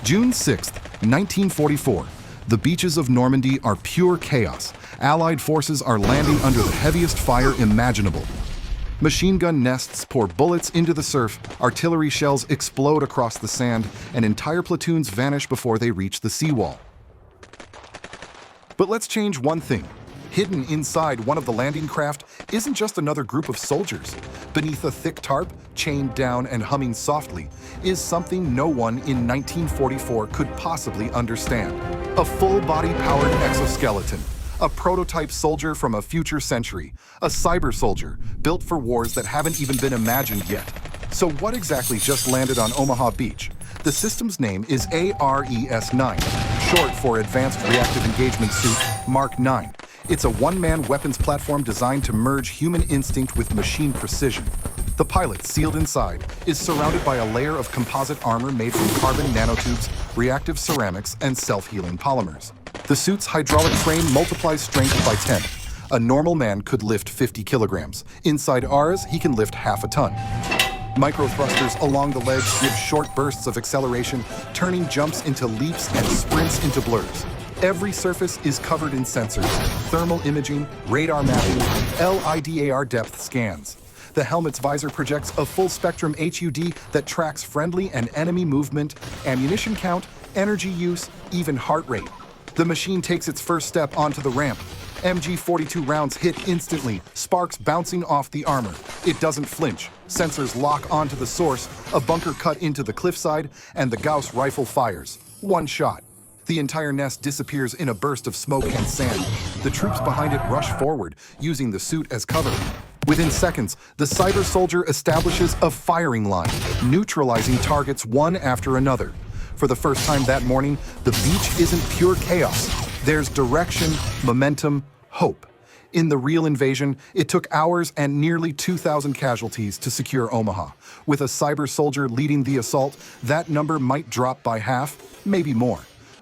June 6th, 1944. The beaches of Normandy are pure chaos. Allied forces are landing under the heaviest fire imaginable. Machine gun nests pour bullets into the surf, artillery shells explode across the sand, and entire platoons vanish before they reach the seawall. But let's change one thing. Hidden inside one of the landing craft isn't just another group of soldiers. Beneath a thick tarp, chained down and humming softly, is something no one in 1944 could possibly understand. A full-body powered exoskeleton. A prototype soldier from a future century. A cyber-soldier, built for wars that haven't even been imagined yet. So what exactly just landed on Omaha Beach? The system's name is ARES-9, short for Advanced Reactive Engagement Suit Mark 9. It's a one-man weapons platform designed to merge human instinct with machine precision. The pilot, sealed inside, is surrounded by a layer of composite armor made from carbon nanotubes, reactive ceramics, and self-healing polymers. The suit's hydraulic frame multiplies strength by 10. A normal man could lift 50 kilograms. Inside ours, he can lift half a ton. Micro-thrusters along the legs give short bursts of acceleration, turning jumps into leaps and sprints into blurs. Every surface is covered in sensors, thermal imaging, radar mapping, LIDAR depth scans. The helmet's visor projects a full-spectrum HUD that tracks friendly and enemy movement, ammunition count, energy use, even heart rate. The machine takes its first step onto the ramp. MG-42 rounds hit instantly, sparks bouncing off the armor. It doesn't flinch. Sensors lock onto the source, a bunker cut into the cliffside, and the Gauss rifle fires. One shot. The entire nest disappears in a burst of smoke and sand. The troops behind it rush forward, using the suit as cover. Within seconds, the cyber soldier establishes a firing line, neutralizing targets one after another. For the first time that morning, the beach isn't pure chaos. There's direction, momentum, hope. In the real invasion, it took hours and nearly 2,000 casualties to secure Omaha. With a cyber soldier leading the assault, that number might drop by half, maybe more.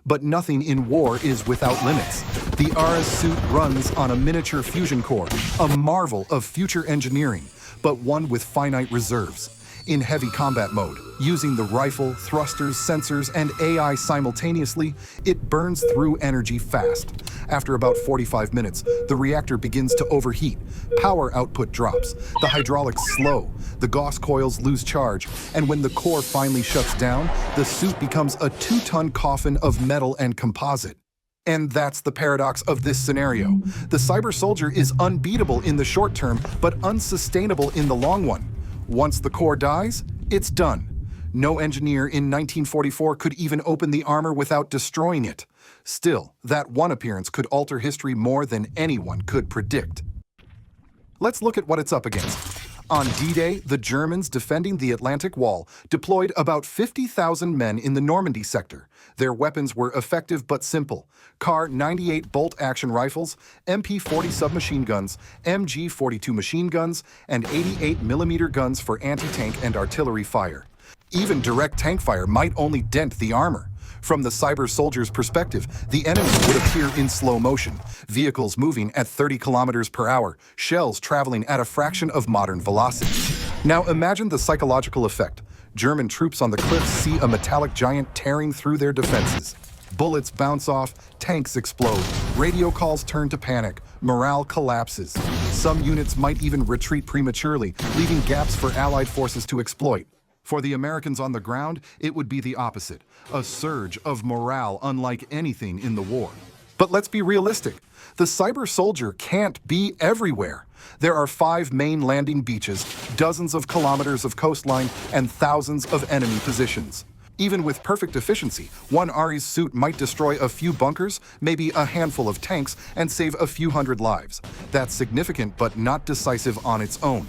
But nothing in war is without limits. The ARES suit runs on a miniature fusion core, a marvel of future engineering, but one with finite reserves. In heavy combat mode, using the rifle, thrusters, sensors, and AI simultaneously, it burns through energy fast. After about 45 minutes, the reactor begins to overheat. Power output drops. The hydraulics slow. The Gauss coils lose charge. And when the core finally shuts down, the suit becomes a 2-ton coffin of metal and composite. And that's the paradox of this scenario. The cyber soldier is unbeatable in the short term, but unsustainable in the long one. Once the core dies, it's done. No engineer in 1944 could even open the armor without destroying it. Still, that one appearance could alter history more than anyone could predict. Let's look at what it's up against. On D-Day, the Germans defending the Atlantic Wall deployed about 50,000 men in the Normandy sector. Their weapons were effective but simple. Kar 98 bolt-action rifles, MP-40 submachine guns, MG-42 machine guns, and 88mm guns for anti-tank and artillery fire. Even direct tank fire might only dent the armor. From the cyber soldier's perspective, the enemy would appear in slow motion, vehicles moving at 30 kilometers per hour, shells traveling at a fraction of modern velocity. Now imagine the psychological effect. German troops on the cliffs see a metallic giant tearing through their defenses. Bullets bounce off, tanks explode, radio calls turn to panic, morale collapses. Some units might even retreat prematurely, leaving gaps for Allied forces to exploit. For the Americans on the ground, it would be the opposite, a surge of morale unlike anything in the war. But let's be realistic. The cyber soldier can't be everywhere. There are 5 main landing beaches, dozens of kilometers of coastline, and thousands of enemy positions. Even with perfect efficiency, one ARES suit might destroy a few bunkers, maybe a handful of tanks, and save a few hundred lives. That's significant but not decisive on its own.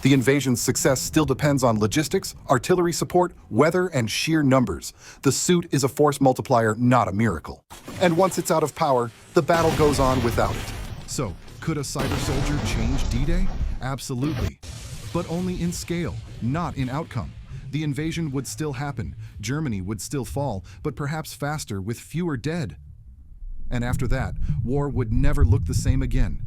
The invasion's success still depends on logistics, artillery support, weather, and sheer numbers. The suit is a force multiplier, not a miracle. And once it's out of power, the battle goes on without it. So, could a cyber soldier change D-Day? Absolutely. But only in scale, not in outcome. The invasion would still happen, Germany would still fall, but perhaps faster with fewer dead. And after that, war would never look the same again.